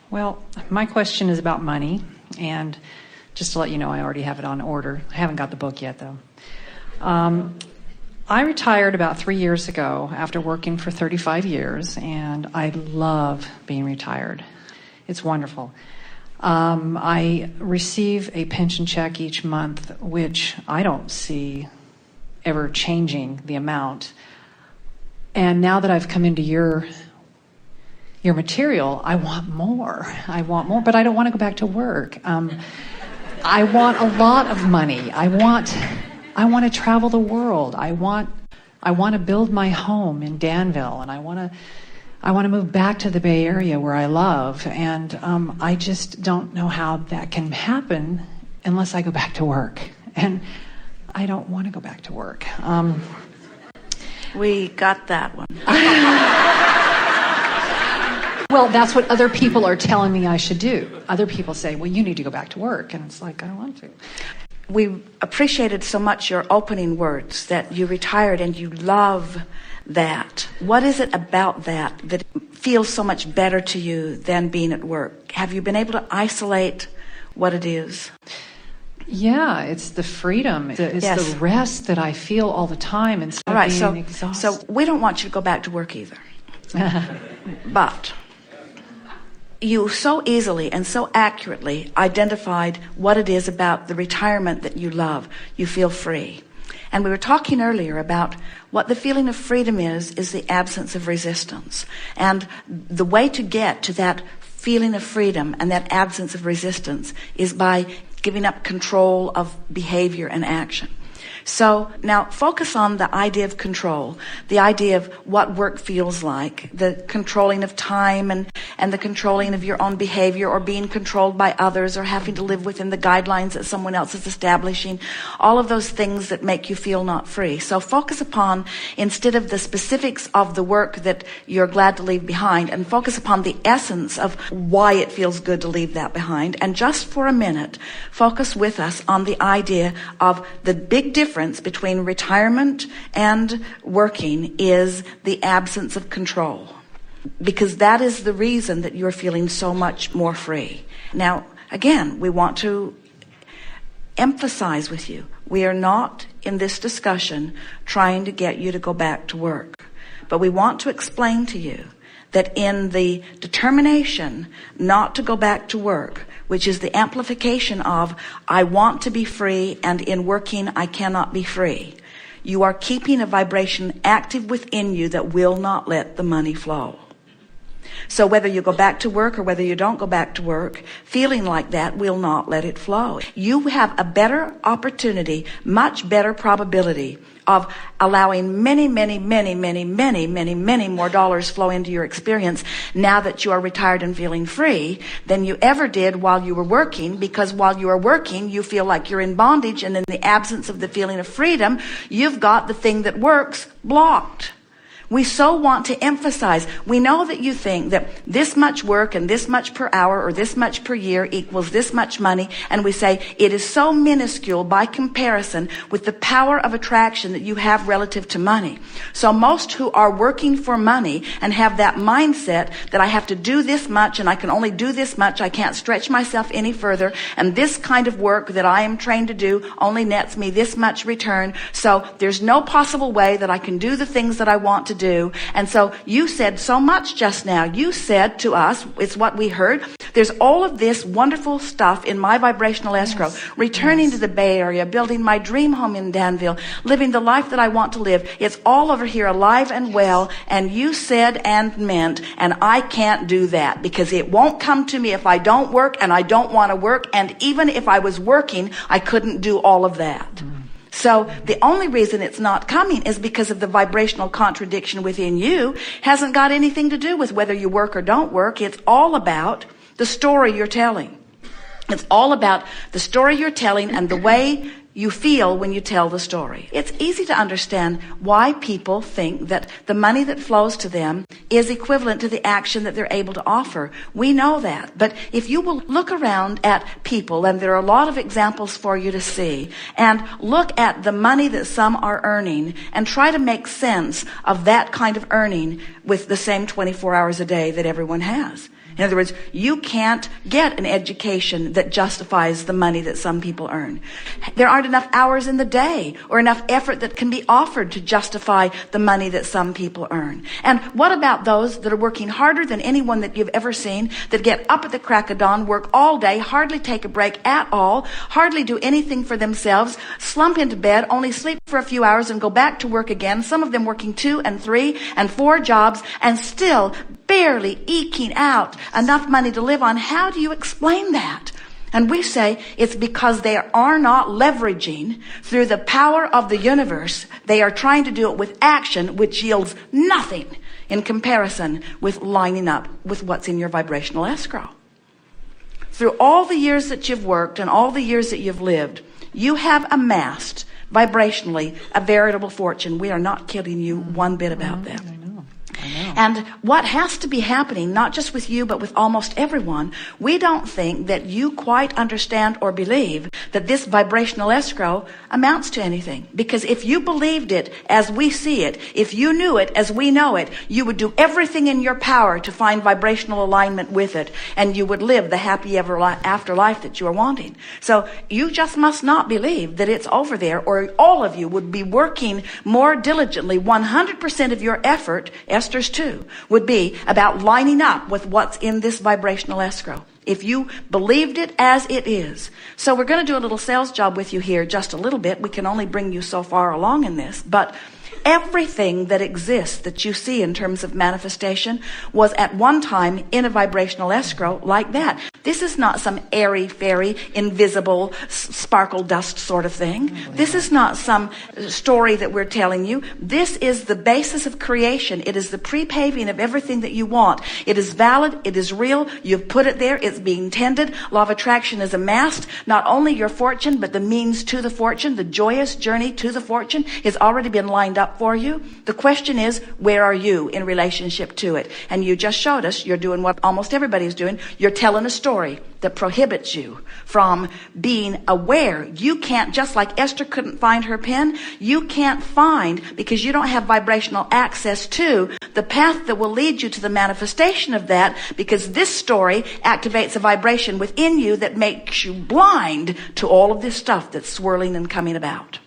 Well, my question is about money, and just to let you know, I already have it on order. I haven't got the book yet, though. I retired about 3 years ago after working for 35 years, and I love being retired. It's wonderful. I receive a pension check each month, which I don't see ever changing the amount. And now that I've come into your material, I want more. But I don't want to go back to work. I want a lot of money. I want to travel the world. I want to build my home in Danville, and I want to move back to the Bay Area where I love. And I just don't know how that can happen unless I go back to work. And I don't want to go back to work. We got that one. Well, that's what other people are telling me I should do. Other people say, well, you need to go back to work. And it's like, I don't want to. We appreciated so much your opening words, that you retired and you love that. What is it about that feels so much better to you than being at work? Have you been able to isolate what it is? Yeah, it's the freedom. It's Yes. the rest that I feel all the time instead All right, of being exhausted. so we don't want you to go back to work either. But you so easily and so accurately identified what it is about the retirement that you love. You feel free. And we were talking earlier about what the feeling of freedom is the absence of resistance. And the way to get to that feeling of freedom and that absence of resistance is by giving up control of behavior and action. So now focus on the idea of control, the idea of what work feels like, the controlling of time and the controlling of your own behavior, or being controlled by others, or having to live within the guidelines that someone else is establishing, all of those things that make you feel not free. So focus upon, instead of the specifics of the work that you're glad to leave behind, and focus upon the essence of why it feels good to leave that behind. And just for a minute, focus with us on the idea of the big difference between retirement and working is the absence of control. Because that is the reason that you're feeling so much more free. Now, again, we want to emphasize with you, we are not in this discussion trying to get you to go back to work. But we want to explain to you that in the determination not to go back to work, which is the amplification of I want to be free, and in working I cannot be free, you are keeping a vibration active within you that will not let the money flow. So whether you go back to work or whether you don't go back to work, feeling like that will not let it flow. You have a better opportunity, much better probability of allowing many more dollars flow into your experience now that you are retired and feeling free than you ever did while you were working, because while you are working, you feel like you're in bondage, and in the absence of the feeling of freedom, you've got the thing that works blocked. We so want to emphasize, we know that you think that this much work and this much per hour or this much per year equals this much money, and we say it is so minuscule by comparison with the power of attraction that you have relative to money. So most who are working for money and have that mindset that I have to do this much and I can only do this much, I can't stretch myself any further, and this kind of work that I am trained to do only nets me this much return, so there's no possible way that I can do the things that I want to do. And so you said so much just now. You said to us, it's what we heard, there's all of this wonderful stuff in my vibrational escrow, returning to the Bay Area, building my dream home in Danville, living the life that I want to live. It's all over here alive and well. And you said and meant, and I can't do that because it won't come to me if I don't work, and I don't want to work. And even if I was working, I couldn't do all of that. So the only reason it's not coming is because of the vibrational contradiction within you. Hasn't got anything to do with whether you work or don't work. It's all about the story you're telling. It's all about the story you're telling and the way you feel when you tell the story. It's easy to understand why people think that the money that flows to them is equivalent to the action that they're able to offer. We know that. But if you will look around at people, and there are a lot of examples for you to see, and look at the money that some are earning and try to make sense of that kind of earning with the same 24 hours a day that everyone has. In other words, you can't get an education that justifies the money that some people earn. There aren't enough hours in the day or enough effort that can be offered to justify the money that some people earn. And what about those that are working harder than anyone that you've ever seen, that get up at the crack of dawn, work all day, hardly take a break at all, hardly do anything for themselves, slump into bed, only sleep for a few hours and go back to work again, some of them working 2 and 3 and 4 jobs and still barely eking out enough money to live on? How do you explain that? And we say it's because they are not leveraging through the power of the universe. They are trying to do it with action, which yields nothing in comparison with lining up with what's in your vibrational escrow. Through all the years that you've worked and all the years that you've lived, you have amassed vibrationally a veritable fortune. We are not kidding you one bit about that. I know. And what has to be happening, not just with you, but with almost everyone, we don't think that you quite understand or believe that this vibrational escrow amounts to anything. Because if you believed it as we see it, if you knew it as we know it, you would do everything in your power to find vibrational alignment with it, and you would live the happy ever after life that you are wanting. So you just must not believe that it's over there, or all of you would be working more diligently. 100% of your effort, Esther's too, would be about lining up with what's in this vibrational escrow. If you believed it as it is. So we're going to do a little sales job with you here, just a little bit. We can only bring you so far along in this, but everything that exists that you see in terms of manifestation was at one time in a vibrational escrow like that. This is not some airy-fairy, invisible, sparkle dust sort of thing. This is not some story that we're telling you. This is the basis of creation. It is the pre-paving of everything that you want. It is valid. It is real. You've put it there. It's being tended. Law of attraction is amassed. Not only your fortune, but the means to the fortune, the joyous journey to the fortune has already been lined up for you. The question is, where are you in relationship to it? And you just showed us you're doing what almost everybody's doing. You're telling a story that prohibits you from being aware. You can't, just like Esther couldn't find her pen, you can't find, because you don't have vibrational access to the path that will lead you to the manifestation of that, because this story activates a vibration within you that makes you blind to all of this stuff that's swirling and coming about.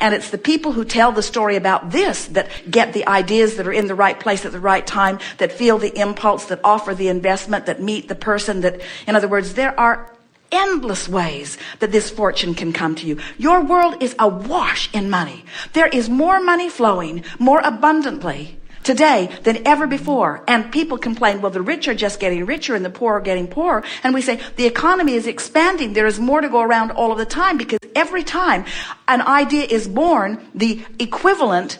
And it's the people who tell the story about this that get the ideas, that are in the right place at the right time, that feel the impulse, that offer the investment, that meet the person, that, in other words, there are endless ways that this fortune can come to you. Your world is awash in money. There is more money flowing more abundantly today than ever before. And people complain, well, the rich are just getting richer and the poor are getting poorer. And we say the economy is expanding. There is more to go around all of the time, because every time an idea is born, the equivalent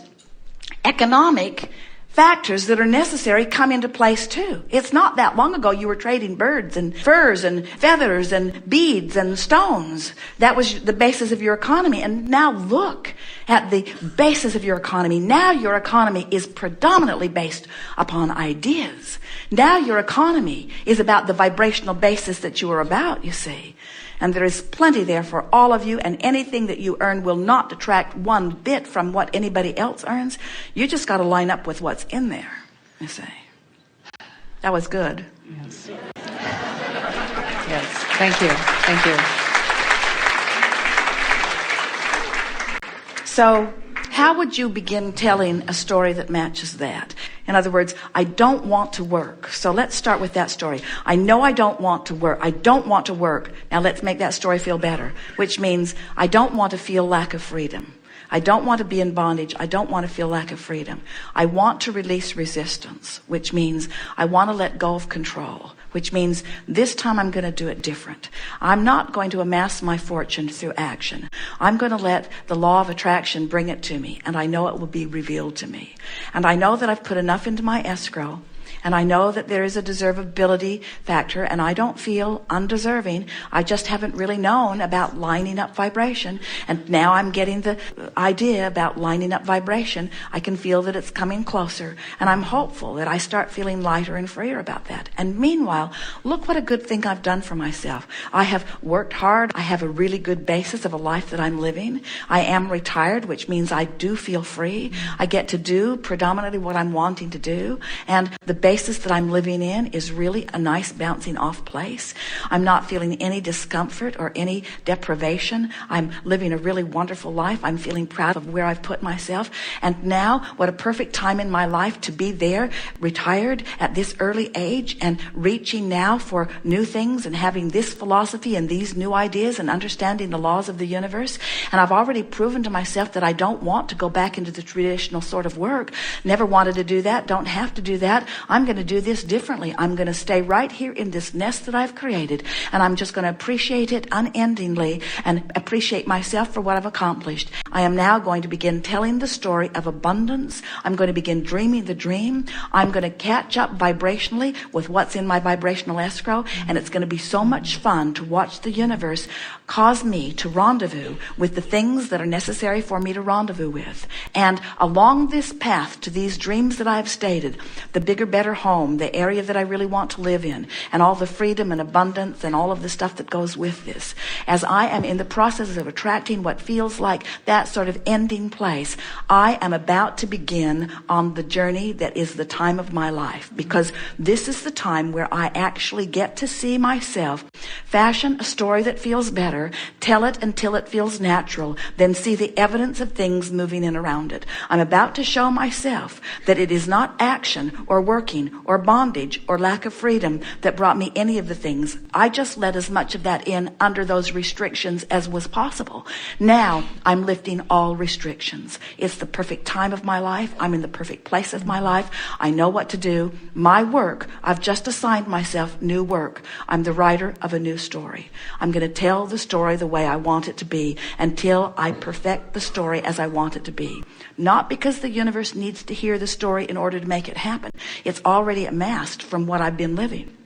economic factors that are necessary come into place too. It's not that long ago you were trading birds and furs and feathers and beads and stones. That was the basis of your economy. And now look at the basis of your economy. Now your economy is predominantly based upon ideas. Now your economy is about the vibrational basis that you are about, you see. And there is plenty there for all of you, and anything that you earn will not detract one bit from what anybody else earns. You just got to line up with what's in there, you see. That was good. Yes. Yes. Thank you. Thank you. So, how would you begin telling a story that matches that? In other words, I don't want to work. So let's start with that story. I know I don't want to work. I don't want to work. Now let's make that story feel better, which means I don't want to feel lack of freedom. I don't want to be in bondage. I don't want to feel lack of freedom. I want to release resistance, which means I want to let go of control, which means this time I'm going to do it different. I'm not going to amass my fortune through action. I'm going to let the law of attraction bring it to me, and I know it will be revealed to me. And I know that I've put enough into my escrow, and I know that there is a deservability factor, and I don't feel undeserving. I just haven't really known about lining up vibration. And now I'm getting the idea about lining up vibration. I can feel that it's coming closer, and I'm hopeful that I start feeling lighter and freer about that. And meanwhile, look what a good thing I've done for myself. I have worked hard. I have a really good basis of a life that I'm living. I am retired, which means I do feel free. I get to do predominantly what I'm wanting to do. And the spaces that I'm living in is really a nice bouncing off place. I'm not feeling any discomfort or any deprivation. I'm living a really wonderful life. I'm feeling proud of where I've put myself. And now, what a perfect time in my life to be there, retired at this early age and reaching now for new things and having this philosophy and these new ideas and understanding the laws of the universe. And I've already proven to myself that I don't want to go back into the traditional sort of work. Never wanted to do that. Don't have to do that. I'm going to do this differently. I'm going to stay right here in this nest that I've created, and I'm just going to appreciate it unendingly and appreciate myself for what I've accomplished. I am now going to begin telling the story of abundance. I'm going to begin dreaming the dream. I'm going to catch up vibrationally with what's in my vibrational escrow, and it's going to be so much fun to watch the universe cause me to rendezvous with the things that are necessary for me to rendezvous with. And along this path to these dreams that I've stated, the bigger, better home, the area that I really want to live in, and all the freedom and abundance and all of the stuff that goes with this, as I am in the process of attracting what feels like that sort of ending place, I am about to begin on the journey that is the time of my life, because this is the time where I actually get to see myself fashion a story that feels better, tell it until it feels natural, then see the evidence of things moving in around it. I'm about to show myself that it is not action or working or bondage or lack of freedom that brought me any of the things. I just let as much of that in under those restrictions as was possible. Now I'm lifting all restrictions. It's the perfect time of my life. I'm in the perfect place of my life. I know what to do. My work, I've just assigned myself new work. I'm the writer of a new story. I'm going to tell the story the way I want it to be until I perfect the story as I want it to be. Not because the universe needs to hear the story in order to make it happen. It's already amassed from what I've been living.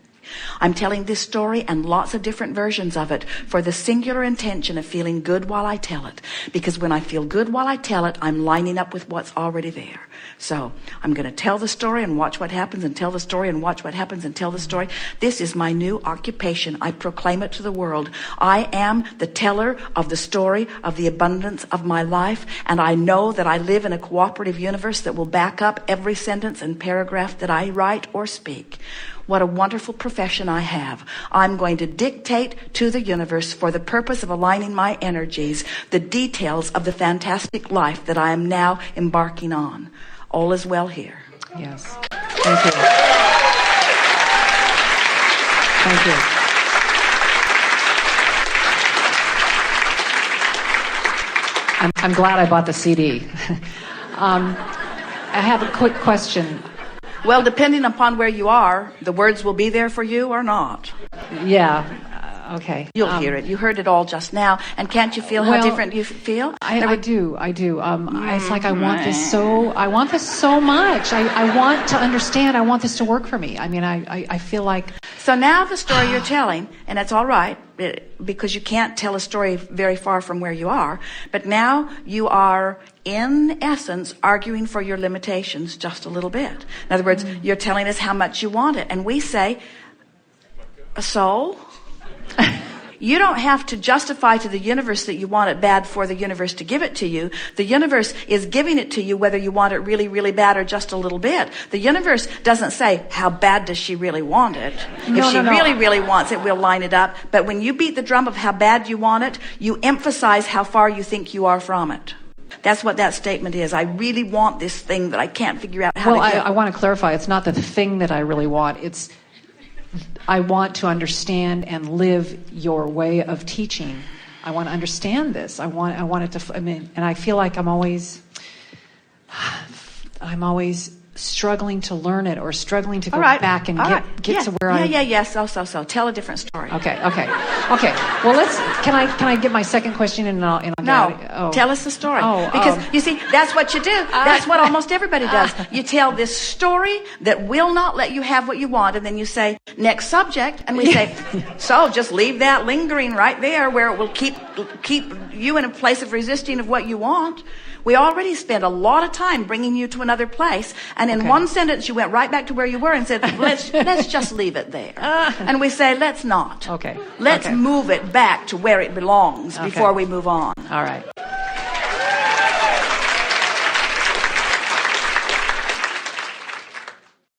I'm telling this story and lots of different versions of it for the singular intention of feeling good while I tell it. Because when I feel good while I tell it, I'm lining up with what's already there. So I'm going to tell the story and watch what happens, and tell the story and watch what happens, and tell the story. This is my new occupation. I proclaim it to the world. I am the teller of the story of the abundance of my life, and I know that I live in a cooperative universe that will back up every sentence and paragraph that I write or speak. What a wonderful profession I have. I'm going to dictate to the universe for the purpose of aligning my energies, the details of the fantastic life that I am now embarking on. All is well here. Yes. Thank you. Thank you. I'm glad I bought the CD. I have a quick question. Well, depending upon where you are, the words will be there for you or not. Yeah. Okay. You'll hear it. You heard it all just now. And can't you feel how different you feel? I do. It's like I want this so much. I want to understand. I want this to work for me. I mean, I feel like... So now the story you're telling, and it's all right, because you can't tell a story very far from where you are, but now you are, in essence, arguing for your limitations just a little bit. In other words, you're telling us how much you want it. And we say, so... You don't have to justify to the universe that you want it bad for the universe to give it to you. The universe is giving it to you whether you want it really, really bad or just a little bit. The universe doesn't say, how bad does she really want it? If she really, really wants it, we'll line it up. But when you beat the drum of how bad you want it, you emphasize how far you think you are from it. That's what that statement is. I really want this thing that I can't figure out how to get. I want to clarify. It's not the thing that I really want. It's I want to understand and live your way of teaching. I want to understand this. I want it to. And I feel like I'm always struggling to learn it, or struggling to go back and get to where I. So. Tell a different story. Okay. Well, Can I get my second question and I'll tell us the story. Because you see, that's what you do. That's what almost everybody does. You tell this story that will not let you have what you want, and then you say, next subject, and we say, so just leave that lingering right there where it will keep you in a place of resisting of what you want. We already spent a lot of time bringing you to another place, and in one sentence you went right back to where you were and said, let's just leave it there. And we say, let's not. Okay. Let's move it back to where it belongs before we move on. All right.